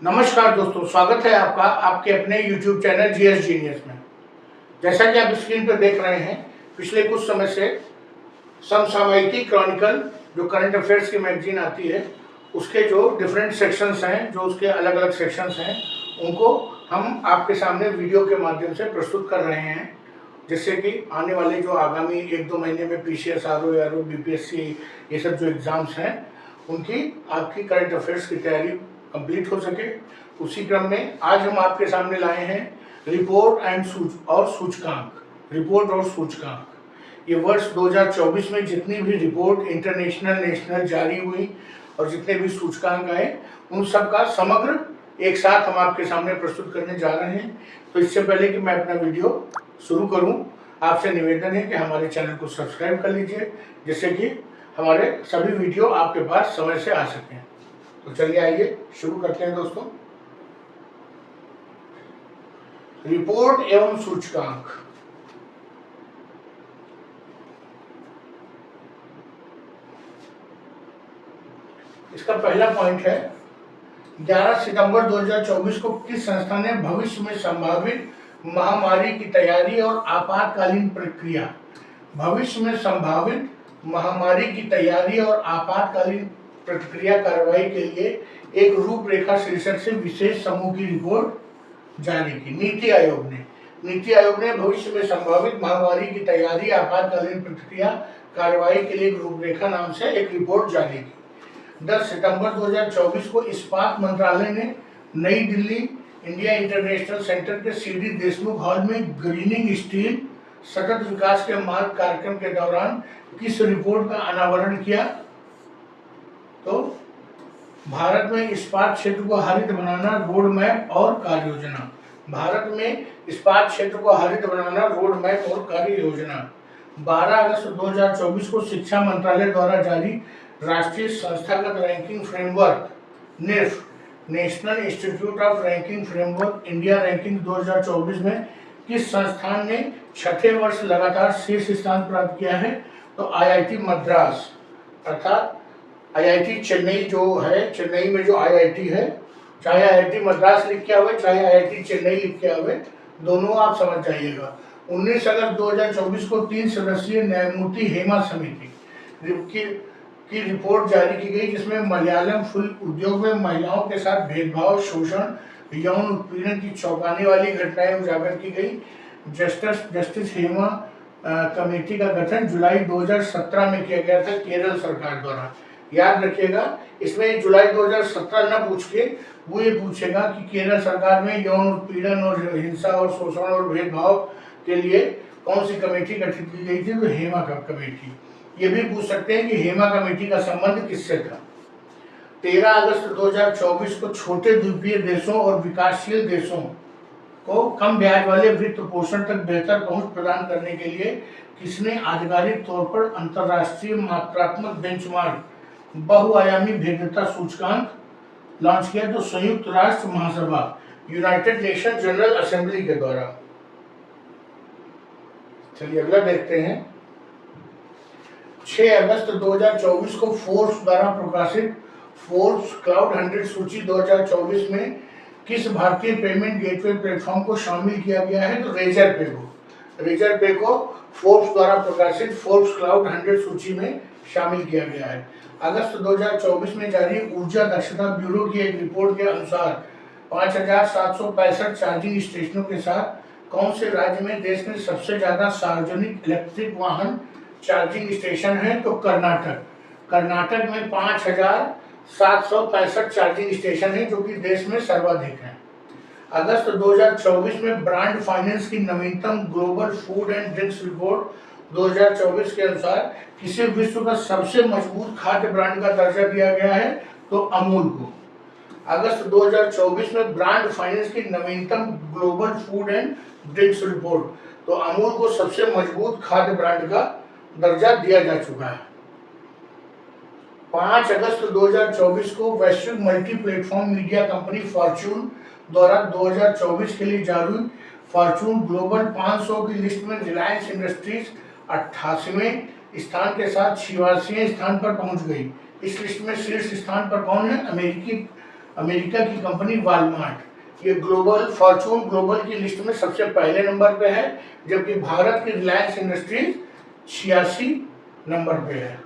नमस्कार दोस्तों, स्वागत है आपका आपके अपने YouTube चैनल जीएस जीनियस में। जैसा कि आप स्क्रीन पर देख रहे हैं, पिछले कुछ समय से समसामयिकी क्रॉनिकल जो करंट अफेयर्स की मैगजीन आती है, उसके जो डिफरेंट सेक्शंस हैं, जो उसके अलग अलग सेक्शंस हैं, उनको हम आपके सामने वीडियो के माध्यम से प्रस्तुत कर रहे हैं, जिससे कि आने वाले जो आगामी 1-2 महीने में पीसीएस, आरओ, बीपीएससी ये सब जो एग्ज़ाम्स हैं, उनकी आपकी करंट अफेयर्स की तैयारी कंप्लीट हो सके। उसी क्रम में आज हम आपके सामने लाए हैं रिपोर्ट और सूचकांक। ये वर्ष 2024 में जितनी भी रिपोर्ट इंटरनेशनल नेशनल जारी हुई और जितने भी सूचकांक आए, उन सब का समग्र एक साथ हम आपके सामने प्रस्तुत करने जा रहे हैं। तो इससे पहले कि मैं अपना वीडियो शुरू करूं, आपसे निवेदन है कि हमारे चैनल को सब्सक्राइब कर लीजिए, जिससे कि हमारे सभी वीडियो आपके पास समय से आ सकें। तो चलिए आइए शुरू करते हैं दोस्तों। रिपोर्ट एवं सूचकांक। इसका पहला पॉइंट है, 11 सितंबर 2024 को किस संस्था ने भविष्य में संभावित महामारी की तैयारी और आपातकालीन प्रक्रिया प्रतिक्रिया कार्रवाई के लिए एक रूपरेखा शीर्षक से विशेष समूह की रिपोर्ट जारी की? नीति आयोग ने भविष्य में संभावित महामारी की तैयारी आपातकालीन प्रतिक्रिया कार्रवाई के लिए एक रूपरेखा नाम से एक रिपोर्ट जारी की। 10 सितंबर 2024 को इस्पात मंत्रालय ने नई दिल्ली इंडिया इंटरनेशनल सेंटर के सीडी देशमुख हॉल में ग्रीनिंग स्टील सतत विकास के मार्ग कार्यक्रम के दौरान किस रिपोर्ट का अनावरण किया? तो भारत में इस्पात क्षेत्र को हरित बनाना, रोड मैप और कार्य योजना। भारत में इस्पात क्षेत्र को हरित बनाना, रोड मैप और कार्य योजना। 12 अगस्त 2024 को शिक्षा मंत्रालय द्वारा जारी राष्ट्रीय संस्थागत ranking framework (NIRF) national institute of ranking framework India ranking 2024 में किस संस्थान ने छठे वर्ष लगातार शीर्ष स्थान प्राप्त किया है? तो IIT मद्रास, अर्थात IIT चेन्नई जो है, चेन्नई में जो IIT है, चाहे IIT मद्रास लिख के आवे, चाहे IIT चेन्नई लिख के आवे, दोनों आप समझ जाइएगा। 19 अगस्त 2024 को 3 सदस्यीय न्यायमूर्ति हेमा समिति की रिपोर्ट जारी की गई, जिसमें मलयालम फिल्म उद्योग में महिलाओं के साथ भेदभाव, शोषण, यौन उत्पीड़न की चौंकाने वाली घटनाएं उजागर की गई। जस्टिस हेमा कमेटी का गठन जुलाई 2017 में किया गया था केरल सरकार द्वारा। याद रखिएगा, इसमें जुलाई 2017 न पूछ के वो ये पूछेगा कि केरल सरकार में यौन उत्पीड़न और हिंसा और शोषण और भेदभाव के लिए कौन सी कमेटी गठित की गई थी? तो हेमा का कमेटी। ये भी पूछ सकते हैं कि हेमा कमेटी का संबंध किससे था? 13 अगस्त 2024 को छोटे द्वीपीय देशों और विकासशील देशों को कम ब्याज वाले वित्त पोषण तक बेहतर पहुंच प्रदान करने के लिए किसने आधिकारिक तौर पर अंतर्राष्ट्रीय मात्रात्मक बेंचमार्क बहुआयामी भेद्यता सूचकांक लॉन्च किया? तो संयुक्त राष्ट्र महासभा यूनाइटेड नेशन जनरल असेंबली के द्वारा। चलिए अगला देखते हैं। 6 अगस्त 2024 को फोर्ब्स द्वारा प्रकाशित फोर्ब्स क्लाउड 100 सूची 2024 में किस भारतीय पेमेंट गेटवे प्लेटफॉर्म को शामिल किया गया है? तो रेजर पे को फोर्ब्स द्वारा प्रकाशित फोर्ब्स क्लाउड 100 सूची में शामिल किया गया है। अगस्त 2024 में जारी ऊर्जा दक्षता ब्यूरो की एक रिपोर्ट के अनुसार 5765 चार्जिंग स्टेशनों के साथ कौन से राज्य में देश में सबसे ज्यादा सार्वजनिक इलेक्ट्रिक वाहन चार्जिंग स्टेशन है? तो कर्नाटक में 5765 चार्जिंग स्टेशन है, जो कि देश में सर्वाधिक है। अगस्त 2024 में ब्रांड फाइनेंस की नवीनतम global food and drinks report 2024 के अनुसार किसी विश्व का सबसे मजबूत खाद्य ब्रांड का दर्जा दिया गया है? तो अमूल को। अगस्त 2024 में ब्रांड फाइनेंस की नवीनतम global food and drinks report, तो अमूल को सबसे मजबूत खाद्य ब्रांड का दर्जा दिया जा चुका है। 5 अगस्त 2024 को वैश्विक multi platform media company Fortune द्वारा 2024 के लिए जारी फॉर्च्यून ग्लोबल 500 की लिस्ट में रिलायंस इंडस्ट्रीज 88वें स्थान के साथ 86वें स्थान पर पहुंच गई। इस लिस्ट में शीर्ष स्थान पर कौन है? अमेरिकी अमेरिका की कंपनी वॉलमार्ट, ये ग्लोबल फॉर्चून ग्लोबल की लिस्ट में सबसे पहले नंबर पे है, जबकि भारत की रिलायंस इंडस्ट्रीज 86 नंबर पे है।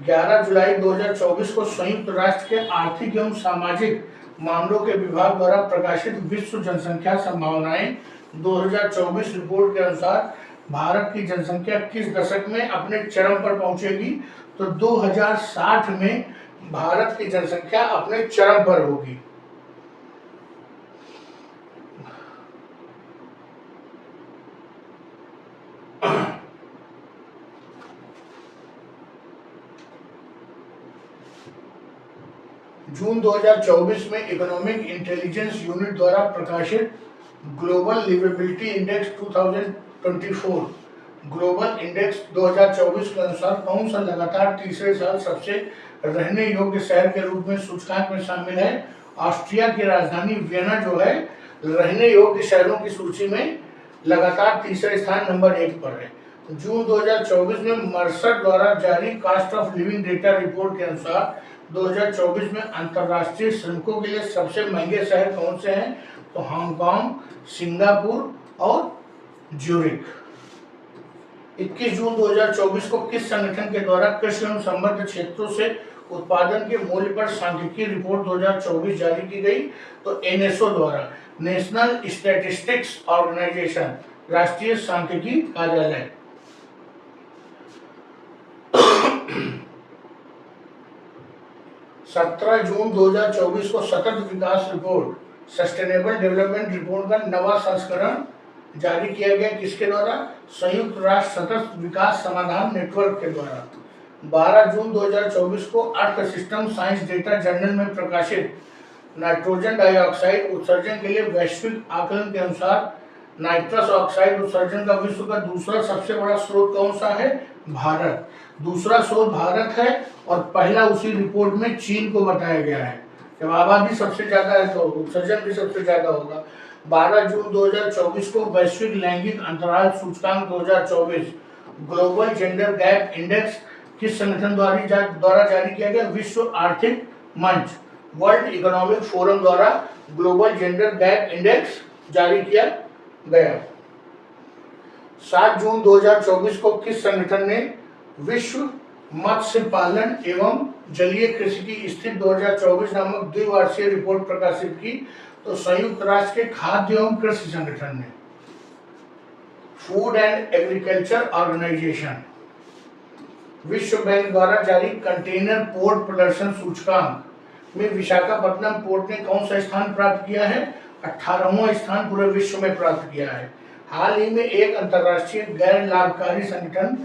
11 जुलाई 2024 को संयुक्त राष्ट्र के आर्थिक एवं सामाजिक मामलों के विभाग द्वारा प्रकाशित विश्व जनसंख्या संभावनाएं 2024 रिपोर्ट के अनुसार भारत की जनसंख्या किस दशक में अपने चरम पर पहुंचेगी? तो 2060 में भारत की जनसंख्या अपने चरम पर होगी। जून 2024 में इकोनॉमिक इंटेलिजेंस यूनिट द्वारा प्रकाशित global liveability index 2024 global index 2024 के अनुसार कौन सा लगातार तीसरे साल सबसे रहने योग्य शहर के रूप में सूचकांक में शामिल है? ऑस्ट्रिया की राजधानी वियना जो है रहने योग्य शहरों की सूची में लगातार तीसरे स्थान नंबर 1 पर है। जून 2024 में मर्सर द्वारा जारी cost of living data report के अनुसार 2024 में अंतर्राष्ट्रीय श्रमिकों के लिए सबसे महंगे शहर कौन से हैं? तो हांगकांग, सिंगापुर और ज्यूरिख। 21 जून 2024 को किस संगठन के द्वारा कृषि एवं संबद्ध क्षेत्रों से उत्पादन के मूल्य पर सांख्यिकीय रिपोर्ट 2024 जारी की गई? तो एनएसओ द्वारा, नेशनल स्टैटिस्टिक्स ऑर्गेनाइजेशन, राष्ट्रीय सांख्यिकी कार्यालय। 17 जून 2024 को सतत विकास रिपोर्ट, सस्टेनेबल डेवलपमेंट रिपोर्ट का नवा संस्करण जारी किया गया। किसके द्वारा? संयुक्त राष्ट्र सतत विकास समाधान नेटवर्क के द्वारा। 12 जून 2024 को earth system science data journal में प्रकाशित नाइट्रोजन डाइऑक्साइड उत्सर्जन के लिए वैश्विक आकलन के अनुसार नाइट्रस ऑक्साइड उत्सर्जन का विश्व का दूसरा सबसे बड़ा स्रोत कौन सा है? भारत। दूसरा स्रोत भारत है और पहला उसी रिपोर्ट में चीन को बताया गया है। जब आबादी सबसे ज्यादा है तो उत्सर्जन भी सबसे ज्यादा होगा। 12 जून 2024 को वैश्विक लैंगिक अंतराल सूचकांक 2024 ग्लोबल जेंडर गैप इंडेक्स किस संगठन द्वारा जारी किया गया? विश्व आर्थिक मंच, वर्ल्ड इकोनॉमिक फोरम द्वारा ग्लोबल जेंडर गैप इंडेक्स जारी किया गया। 7 जून 2024 को किस संगठन ने विश्व मत्स्य पालन एवं जलीय कृषि की स्थिति 2024 नामक द्विवार्षिक रिपोर्ट प्रकाशित की? तो संयुक्त राष्ट्र के खाद्य एवं कृषि संगठन ने। फूड एंड एग्रीकल्चर ऑर्गेनाइजेशन, विश्व बैंक द्वारा जारी कंटेनर पोर्ट प्रदर्शन सूचकांक में विशाखापट्टनम पोर्ट ने कौन सा स्थान प्राप्त किया है? 18वां स्थान पूरे विश्व में प्राप्त किया है। हाल ही में एक अंतर्राष्ट्रीय गैर लाभकारी संगठन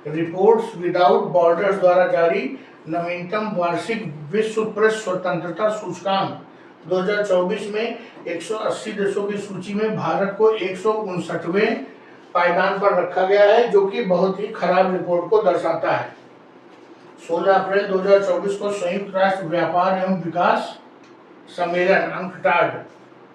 रिपोर्ट्स विदाउट बॉर्डर्स द्वारा जारी नवीनतम वार्षिक विश्व प्रेस स्वतंत्रता सूचकांक 2024 में 180 देशों की सूची में भारत को 159वें पायदान पर रखा गया है, जो कि बहुत ही खराब रिपोर्ट को दर्शाता है। 16 अप्रैल 2024 को संयुक्त राष्ट्र व्यापार एवं विकास सम्मेलन अंकटाड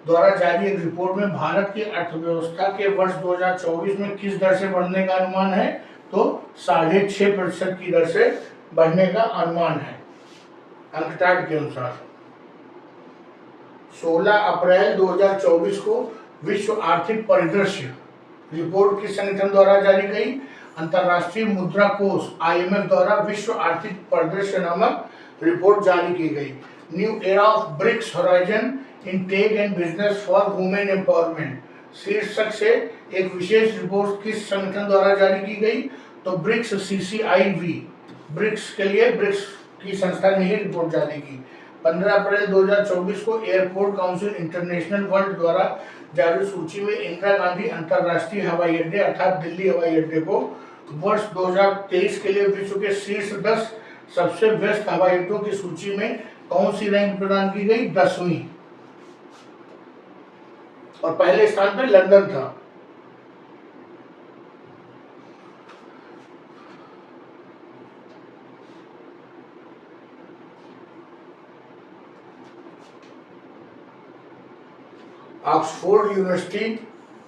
द्वारा जारी एक रिपोर्ट में भारत की अर्थव्यवस्था के वर्ष 2024 में किस दर से बढ़ने का अनुमान है? तो 6.5% की दर से बढ़ने का अनुमान है अंकटाड के अनुसार। 16 अप्रैल 2024 को विश्व आर्थिक परिदृश्य रिपोर्ट किस संगठन द्वारा जारी गई? अंतर्राष्ट्रीय मुद्रा कोष IMF द्वारा विश्व आर्थिक परिदृश्य नामक रिपोर्ट जारी की गई। New era of BRICS horizon in tech and business for women empowerment शीर्षक से एक विशेष रिपोर्ट किस संगठन द्वारा जारी की गई? तो ब्रिक्स CCIV, ब्रिक्स के लिए ब्रिक्स की संस्था ने ही रिपोर्ट जारी की। 15 अप्रैल 2024 को एयरपोर्ट काउंसिल इंटरनेशनल वर्ल्ड द्वारा जारी सूची में इंदिरा गांधी अंतर्राष्ट्रीय हवाई अड्डे अर्थात दिल्ली हवाई अड्डे को वर्ष 2023 के लिए विश्व के शीर्ष 10 सबसे व्यस्त हवाई अड्डों की सूची में कौन सी रैंक प्रदान की गई? 10वीं, और पहले स्थान पर लंदन था। ऑक्सफोर्ड यूनिवर्सिटी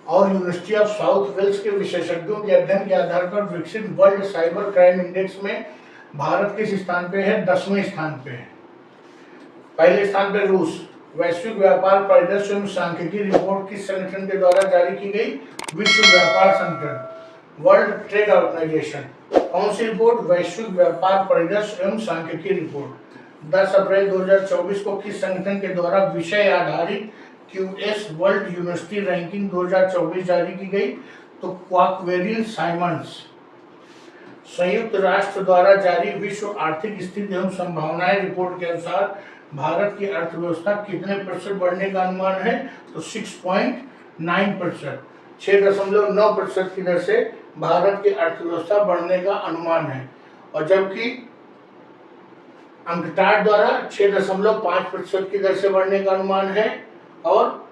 और यूनिवर्सिटी ऑफ साउथ वेल्स के विशेषज्ञों के अध्ययन के आधार पर विकसित वर्ल्ड साइबर क्राइम इंडेक्स में भारत किस स्थान पे है? 10वें स्थान पे है। पहले स्थान पर रूस। वैश्विक व्यापार परिदृश्य एवं सांख्यिकी रिपोर्ट किस संगठन के द्वारा जारी की गई? विश्व व्यापार संगठन, वर्ल्ड ट्रेड ऑर्गेनाइजेशन। कौन सी रिपोर्ट? वैश्विक व्यापार परिदृश्य एवं सांख्यिकी रिपोर्ट। 10 अप्रैल 2024 को किस संगठन के द्वारा विषय आधारित क्यूएस वर्ल्ड यूनिवर्सिटी रैंकिंग 2024 जारी की गई? तो क्वाकवेरिल साइमंड्स। संयुक्त राष्ट्र द्वारा जारी विश्व आर्थिक स्थिति एवं संभावनाएं रिपोर्ट के अनुसार भारत की अर्थव्यवस्था कितने प्रतिशत बढ़ने का अनुमान है? तो 6.9%, 6.9% की दर से भारत की अर्थव्यवस्था बढ़ने का अनुमान है। और जबकि अंकटाड द्वारा 6.5% की दर से बढ़ने का अनुमान है और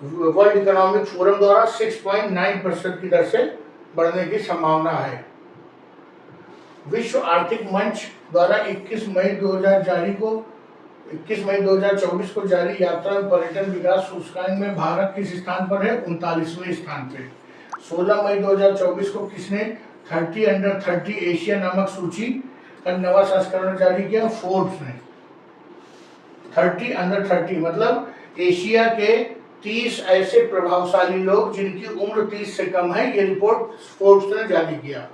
वर्ल्ड इकोनॉमिक फोरम द्वारा 6.9% की दर से बढ़ने की संभावना है। विश्व आर्थिक मंच द्वारा 21 मई 2024 को जारी यात्रा एवं पर्यटन विकास सूचकांक में भारत किस स्थान पर है? 39वें स्थान पे। 16 मई 2024 को किसने 30 अंडर 30 एशिया नामक सूची का नवा संस्करण जारी किया? फोर्ब्स ने। 30 अंडर 30 मतलब एशिया के 30 ऐसे प्रभावशाली लोग जिनकी उम्र 30 से कम है, ये रिपोर्ट फोर्ब्स ने जारी किया।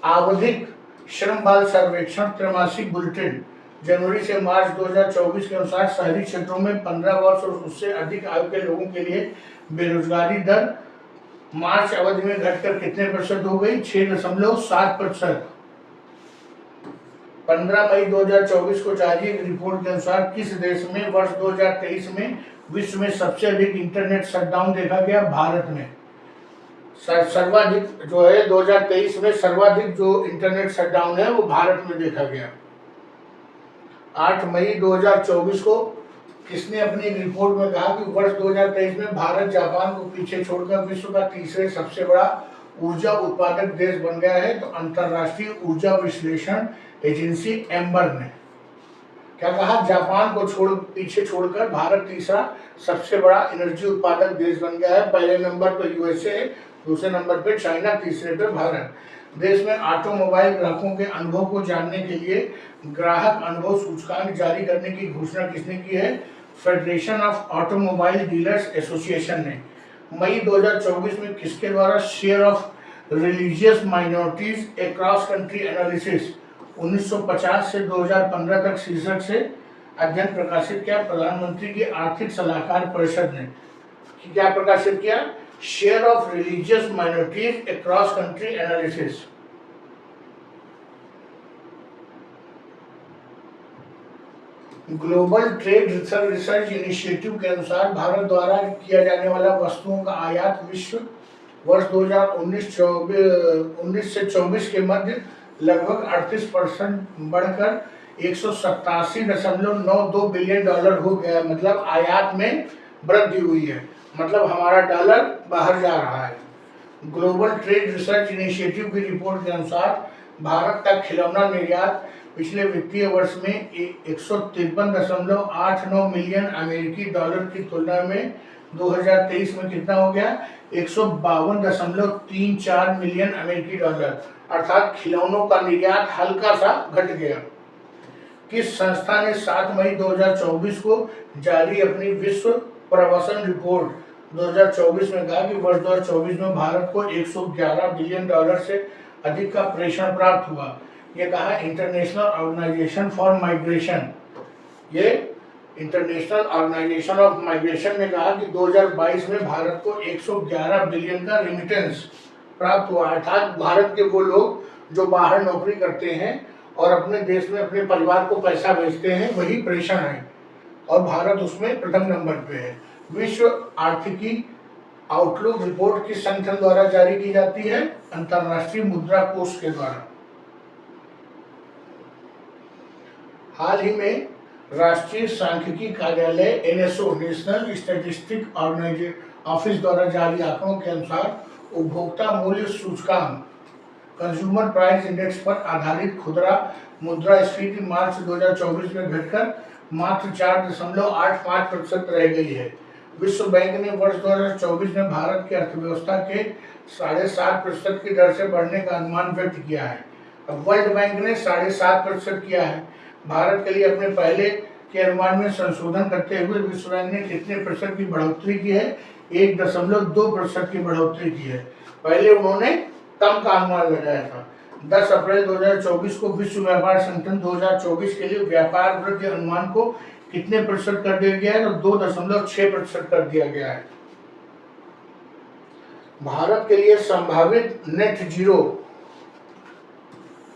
आवधिक श्रम बाल सर्वेक्षण त्रैमासिक बुलेटिन जनवरी से मार्च 2024 के अनुसार शहरी क्षेत्रों में 15 वर्ष और उससे अधिक आयु के लोगों के लिए बेरोजगारी दर मार्च अवधि में घटकर कितने प्रतिशत हो गई? 6.7%। 15 मई 2024 को जारी एक रिपोर्ट के अनुसार किस देश में वर्ष 2023 में विश्व में सबसे अधिक इंटरनेट शटडाउन देखा गया? भारत में। सर्वाधिक जो है 2023 में सर्वाधिक जो इंटरनेट शटडाउन है वो भारत में देखा गया। 8 मई 2024 को किसने अपनी रिपोर्ट में कहा कि वर्ष 2023 में भारत जापान को पीछे छोड़कर विश्व का तीसरे सबसे बड़ा ऊर्जा उत्पादक देश बन गया है? तो अंतरराष्ट्रीय ऊर्जा विश्लेषण एजेंसी एम्बर ने क्या कहा? जापान को पीछे छोड़कर भारत तीसरा सबसे बड़ा एनर्जी उत्पादक देश बन गया है। पहले नंबर पर यूएसए, दूसरे नंबर पे चाइना, तीसरे पे भारत। देश में ऑटोमोबाइल ग्राहकों के अनुभव को जानने के लिए ग्राहक अनुभव सूचकांक जारी करने की घोषणा किसने की है? Federation of automobile dealers association ने। मई 2024 में किसके द्वारा share of religious minorities A cross country analysis 1950 से 2015 तक शीर्षक से अध्ययन प्रकाशित किया? प्रधानमंत्री की आर्थिक सलाहकार परिषद ने क्या प्रकाशित किया? Share of religious minorities A cross country analysis. Global trade research initiative के अनुसार भारत द्वारा किया जाने वाला वस्तुओं का आयात विश्व वर्ष 2019 से 24 के मध्य लगभग 38% बढ़कर 187.92 बिलियन डॉलर हो गया। मतलब आयात में वृद्धि हुई है, मतलब हमारा डॉलर बाहर जा रहा है। ग्लोबल ट्रेड रिसर्च इनिशिएटिव की रिपोर्ट के अनुसार भारत का खिलौना निर्यात पिछले वित्तीय वर्ष में 153.89 मिलियन अमेरिकी डॉलर की तुलना में 2023 में कितना हो गया? 152.34 मिलियन अमेरिकी डॉलर, अर्थात खिलौनों का निर्यात हल्का सा घट गया। किस संस्था ने 7 मई 2024 को जारी अपनी विश्व प्रवासन रिपोर्ट 2024 में कहा कि वर्ष 2024 में भारत को 111 बिलियन डॉलर से अधिक का प्रेषण प्राप्त हुआ? ये कहा इंटरनेशनल ऑर्गेनाइजेशन फॉर माइग्रेशन। ये इंटरनेशनल ऑर्गेनाइजेशन ऑफ माइग्रेशन ने कहा कि 2022 में भारत को 111 बिलियन का रेमिटेंस प्राप्त हुआ, अर्थात भारत के वो लोग जो बाहर नौकरी करते हैं और अपने देश में अपने परिवार को पैसा भेजते हैं, वही प्रेषण है और भारत उसमें प्रथम नंबर पे है। विश्व आर्थिकी आउटलुक रिपोर्ट किस संगठन द्वारा जारी की जाती है? अंतर्राष्ट्रीय मुद्रा कोष के द्वारा। हाल ही में राष्ट्रीय सांख्यिकी कार्यालय एनएसओ नेशनल स्टैटिस्टिक ऑफिस द्वारा जारी आंकड़ों के अनुसार उपभोक्ता मूल्य सूचकांक कंज्यूमर प्राइस इंडेक्स पर आधारित खुदरा मुद्रास्फीति मार्च 2024 में घटकर मात्र 4.85% रह गई है। विश्व बैंक ने वर्ष 2024 में भारत की अर्थव्यवस्था के 7.5% की दर से बढ़ने का अनुमान व्यक्त किया है। अब वर्ल्ड बैंक ने 7.5% किया है। भारत के लिए अपने पहले के अनुमान में संशोधन करते हुए विश्व बैंक ने कितने प्रतिशत की बढ़ोतरी की है? 1.2% की बढ़ोतरी की है। पहले उन्होंने कम का अनुमान लगाया था। 10 अप्रैल 2024 को विश्व व्यापार संगठन 2024 के लिए व्यापार वृद्धि अनुमान को कितने प्रतिशत कर दिया गया है? तो 2.6% कर दिया गया है। भारत के लिए संभावित नेट जीरो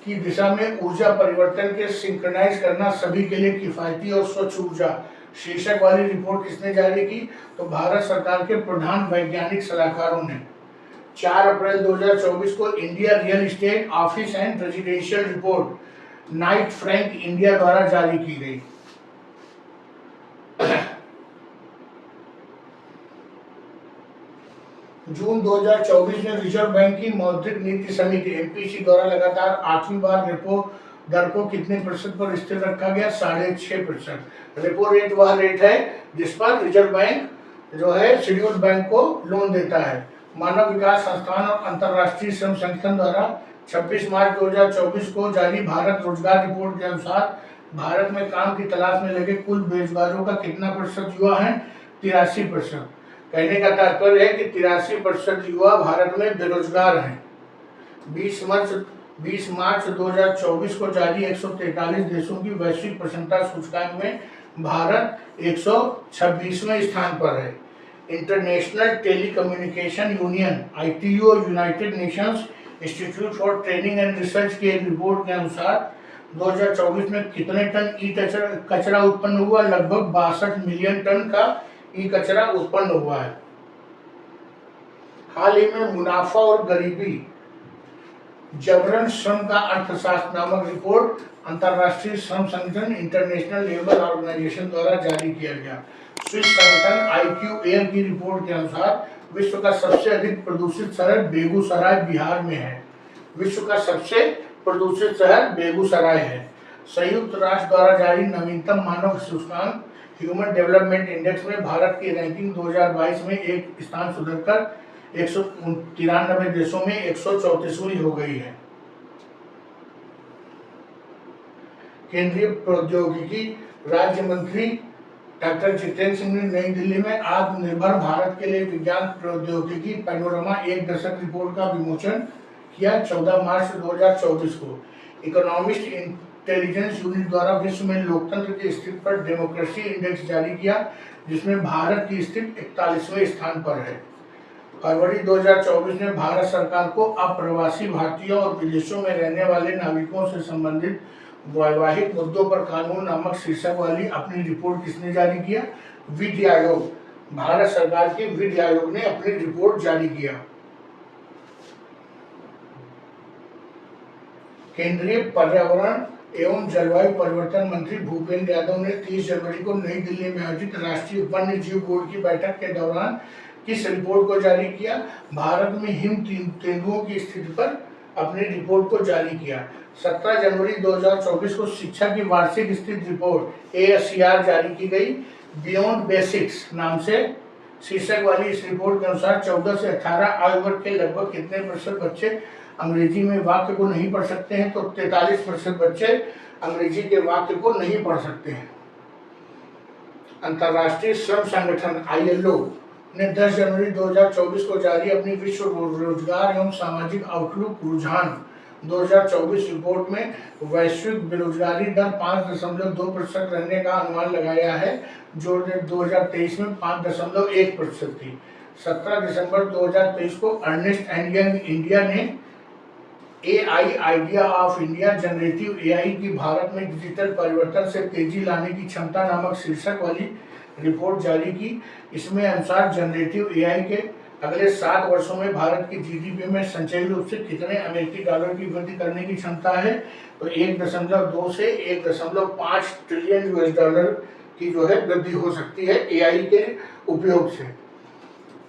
की दिशा में ऊर्जा परिवर्तन के सिंक्रनाइज करना सभी के लिए किफायती और स्वच्छ ऊर्जा शीर्षक वाली रिपोर्ट किसने जारी की? तो भारत सरकार के प्रधान वैज्ञानिक सलाहकारों ने 4 अप्रैल 2024 को India real estate office and residential report Knight Frank India द्वारा जारी की गई। जून 2024 में रिजर्व बैंक की मौद्रिक नीति समिति एमपीसी द्वारा लगातार 8वीं बार रेपो दर को कितने प्रतिशत पर स्थिर रखा गया? 6.5%। रेपो रेट वह रेट है जिस पर रिजर्व बैंक जो है शेड्यूल्ड बैंक को लोन देता है। मानव विकास संस्थान और अंतर्राष्ट्रीय श्रम संगठन द्वारा 26 मार्च 2024 को जारी भारत रोजगार रिपोर्ट के अनुसार भारत में काम की तलाश में लगे कुल बेरोजगारों का कितना प्रतिशत युवा है? 83%। कहने का तात्पर्य है कि 83% युवा भारत में बेरोजगार हैं। 20 मार्च 2024 को जारी 143 देशों की वैश्विक प्रसन्नता सूचकांक में भारत 126वें स्थान पर है। इंटरनेशनल टेलीकम्युनिकेशन यूनियन ITU और United Nations institute for training and research की एक रिपोर्ट के अनुसार 2024 में कितने टन ई कचरा उत्पन्न हुआ? लगभग 62 मिलियन टन का ई कचरा उत्पन्न हुआ है। हाल ही में मुनाफा और गरीबी जबरन श्रम का अर्थशास्त्र नामक रिपोर्ट अंतर्राष्ट्रीय श्रम संगठन इंटरनेशनल लेबर ऑर्गेनाइजेशन द्वारा जारी किया गया। स्विस संगठन IQAir की रिपोर्ट के अनुसार विश्व का सबसे अधिक प्रदूषित शहर बेगूसराय बिहार में है। विश्व का सबसे प्रदूषित शहर बेगूसराय है। संयुक्त राष्ट्र द्वारा जारी नवीनतम मानव सूचकांक ह्यूमन डेवलपमेंट इंडेक्स में भारत की रैंकिंग 2022 में एक स्थान सुधरकर 193 देशों में 134वीं हो गई है। केंद्रीय प्रौद्योगिकी राज्य मंत्री डॉक्टर जितेंद्र सिंह ने नई दिल्ली में आत्मनिर्भर भारत के लिए विज्ञान प्रौद्योगिकी पैनोरमा एक दशक रिपोर्ट का विमोचन किया। 14 मार्च 2024 को इकोनॉमिस्ट इंटेलिजेंस यूनिट द्वारा विश्व में लोकतंत्र की स्थिति पर डेमोक्रेसी इंडेक्स जारी किया, जिसमें भारत की स्थिति 41वें स्थान पर है। फरवरी 2024 में भारत सरकार को अप्रवासी भारतीयों और विदेशों में रहने वाले नागरिकों से संबंधित वैवाहिक मुद्दों पर कानून नामक शीर्षक वाली अपनी रिपोर्ट किसने जारी किया? विधि आयोग। भारत सरकार के विधि आयोग ने अपनी रिपोर्ट जारी किया। केंद्रीय पर्यावरण एवं जलवायु परिवर्तन मंत्री भूपेंद्र यादव ने 30 जनवरी को नई दिल्ली में आयोजित राष्ट्रीय वन्य जीव बोर्ड की बैठक के दौरान किस रिपोर्ट को जारी किया? भारत में हिम तेंदुओं की स्थिति पर अपनी रिपोर्ट को जारी किया। 17 जनवरी 2024 को शिक्षा की वार्षिक स्थिति रिपोर्ट ASCR जारी की गई। बियॉन्ड बेसिक्स नाम से शीर्षक वाली इस रिपोर्ट के अनुसार 14 से 18 आयु वर्ग के लगभग कितने प्रतिशत बच्चे अंग्रेजी में वाक्य को नहीं पढ़ सकते हैं? तो 43% बच्चे अंग्रेजी के वाक्य को नहीं पढ़ सकते हैं। अंतर्राष्ट्रीय श्रम संगठन ILO ने 10 जनवरी 2024 को जारी अपनी विश्व रोजगार एवं सामाजिक आउटलुक रुझान 2024 रिपोर्ट में वैश्विक बेरोजगारी दर 5.2% रहने का अनुमान लगाया है, जो 2023 में 5.1% थी। 17 दिसंबर 2023 को अर्नेस्ट एंड यंग इंडिया ने AI idea of India generative AI की भारत में डिजिटल परिवर्तन से तेजी लाने की क्षमता नामक शीर्षक वाली रिपोर्ट जारी की। इसमें अनुसार जनरेटिव AI के अगले 7 वर्षों में भारत की GDP में संचयी रूप से कितने अमेरिकी डॉलर की वृद्धि करने की क्षमता है? तो 1.2 से 1.5 ट्रिलियन US$ की जो है वृद्धि हो सकती है AI के उपयोग से।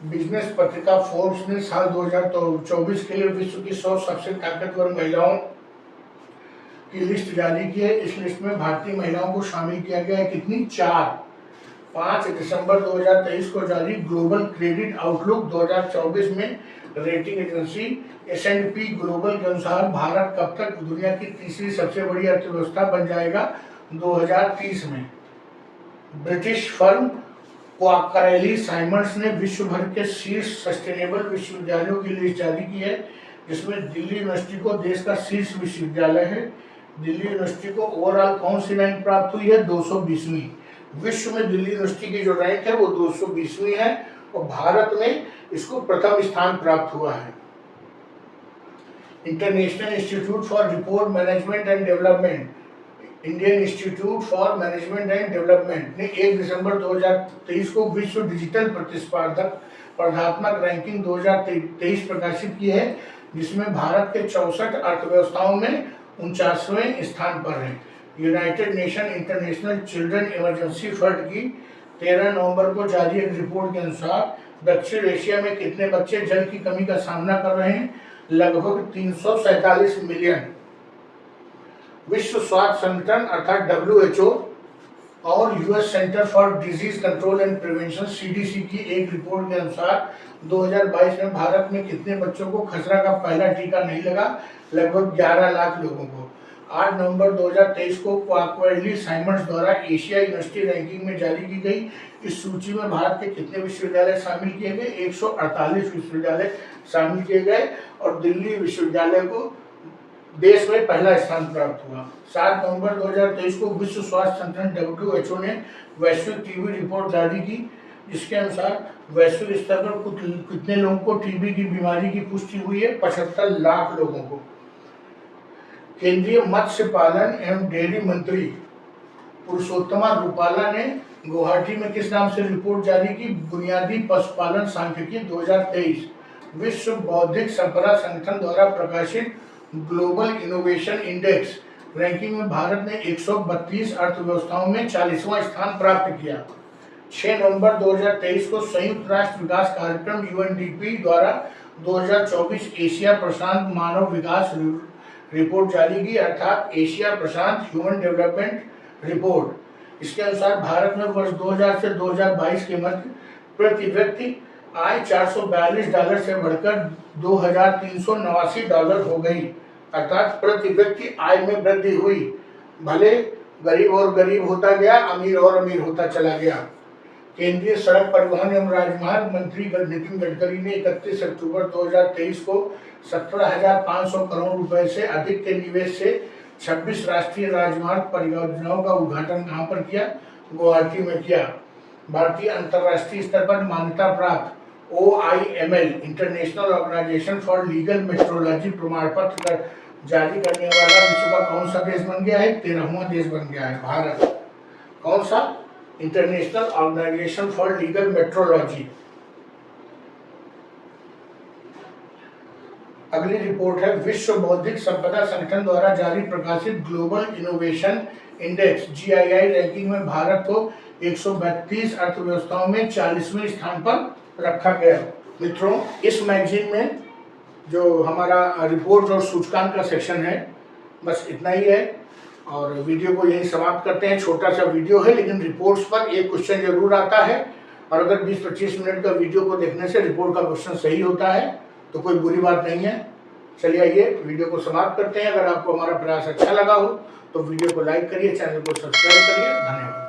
बिजनेस पत्रिका फोर्ब्स ने साल 2024 के लिए विश्व की 100 सबसे ताकतवर महिलाओं की लिस्ट जारी की है। इस लिस्ट में भारतीय महिलाओं को शामिल किया गया है। कितनी? 4। 5 दिसंबर 2023 को जारी ग्लोबल क्रेडिट आउटलुक 2024 में रेटिंग एजेंसी S&P ग्लोबल के अनुसार भारत कब तक दुनिया की तीसरी सबसे बड़ी अर्थव्यवस्था बन जाएगा? 2030 में। ब्रिटिश फर्म क्वार्टरली साइमंड्स ने विश्व भर के शीर्ष सस्टेनेबल विश्वविद्यालयों की लिस्ट जारी की है, जिसमें दिल्ली यूनिवर्सिटी को देश का शीर्ष विश्वविद्यालय है। दिल्ली यूनिवर्सिटी को ओवरऑल कौन सी रैंक प्राप्त हुई है? 220वीं। विश्व में दिल्ली यूनिवर्सिटी की जो रैंक है वो 220वीं है और भारत में इसको प्रथम स्थान प्राप्त हुआ है। International institute for report management and development, Indian institute for management and development ने 1 दिसंबर 2023 को विश्व डिजिटल स्पर्धात्मक रैंकिंग 2023 प्रकाशित की है, जिसमें भारत के 64 अर्थव्यवस्थाओं में 49वें स्थान पर है। United nation international children emergency fund की 13 नवंबर को जारी एक रिपोर्ट के अनुसार दक्षिण एशिया में कितने बच्चे जल की कमी का सामना कर रहे हैं? लगभग 347 मिलियन। विश्व स्वास्थ्य संगठन अर्थात WHO और US centre for disease control and prevention CDC की एक रिपोर्ट के अनुसार 2022 में भारत में कितने बच्चों को खसरा का पहला टीका नहीं लगा? लगभग 11 लाख लोगों को। 8 नवंबर 2023 को क्वार्टरली साइमंड्स द्वारा एशिया यूनिवर्सिटी रैंकिंग में जारी की गई इस सूची में भारत के कितने विश्वविद्यालय शामिल किए गए? 148 विश्वविद्यालय शामिल किए गए और दिल्ली विश्वविद्यालय को देश में पहला स्थान प्राप्त हुआ। 7 नवंबर 2023 को विश्व स्वास्थ्य संगठन WHO ने वैश्विक टीबी रिपोर्ट जारी की, जिसके अनुसार वैश्विक स्तर पर कितने लोगों को टीबी की बीमारी की पुष्टि हुई है? 75 लाख लोगों को। केंद्रीय मत्स्य पालन एवं डेयरी मंत्री पुरुषोत्तमा रूपाला ने गुवाहाटी में किस नाम से रिपोर्ट जारी की? बुनियादी पशुपालन सांख्यिकी 2023। विश्व बौद्धिक संपदा संगठन द्वारा प्रकाशित ग्लोबल इनोवेशन इंडेक्स रैंकिंग में भारत ने 132 अर्थव्यवस्थाओं में 40वां स्थान प्राप्त किया। 6 नवंबर 2023 को संयुक्त राष्ट्र विकास कार्यक्रम UNDP द्वारा 2024 एशिया प्रशांत मानव विकास रिपोर्ट जारी की, अर्थात एशिया प्रशांत ह्यूमन डेवलपमेंट रिपोर्ट। इसके अनुसार भारत में वर्ष 2000 से 2022 के मध्य प्रति व्यक्ति आय $442 से बढ़कर $2389 हो गई, अर्थात प्रति व्यक्ति आय में वृद्धि हुई। भले गरीब और गरीब होता गया, अमीर और अमीर होता चला गया। केंद्रीय सड़क परिवहन एवं राजमार्ग मंत्री नितिन गडकरी ने 31 अक्टूबर 2023 को 17,500 करोड़ रुपए से अधिक के निवेश से 26 राष्ट्रीय राजमार्ग परियोजनाओं का उद्घाटन कहां पर किया? गुवाहाटी में किया। भारतीय अंतर्राष्ट्रीय स्तर पर मान्यता प्राप्त OIML international organization for legal metrology प्रमाण पत्र जारी करने वाला विश्व का कौन सा देश बन गया है? 13वां देश बन गया है भारत। कौन सा? International organization for legal metrology. अगली रिपोर्ट है विश्व बौद्धिक संपदा संगठन द्वारा जारी प्रकाशित global innovation index GII ranking में भारत को 132 अर्थव्यवस्थाओं में 40वें स्थान पर रखा गया। मित्रों, इस मैगजीन में जो हमारा रिपोर्ट और सूचकांक का सेक्शन है बस इतना ही है और वीडियो को यही समाप्त करते हैं। छोटा सा वीडियो है लेकिन रिपोर्ट्स पर एक क्वेश्चन जरूर आता है और अगर 20-25 मिनट का वीडियो को देखने से रिपोर्ट का क्वेश्चन सही होता है तो कोई बुरी बात नहीं है। चलिए आइए वीडियो को समाप्त करते हैं। अगर आपको हमारा प्रयास अच्छा लगा हो तो वीडियो को लाइक करिए, चैनल को सब्सक्राइब करिए। धन्यवाद।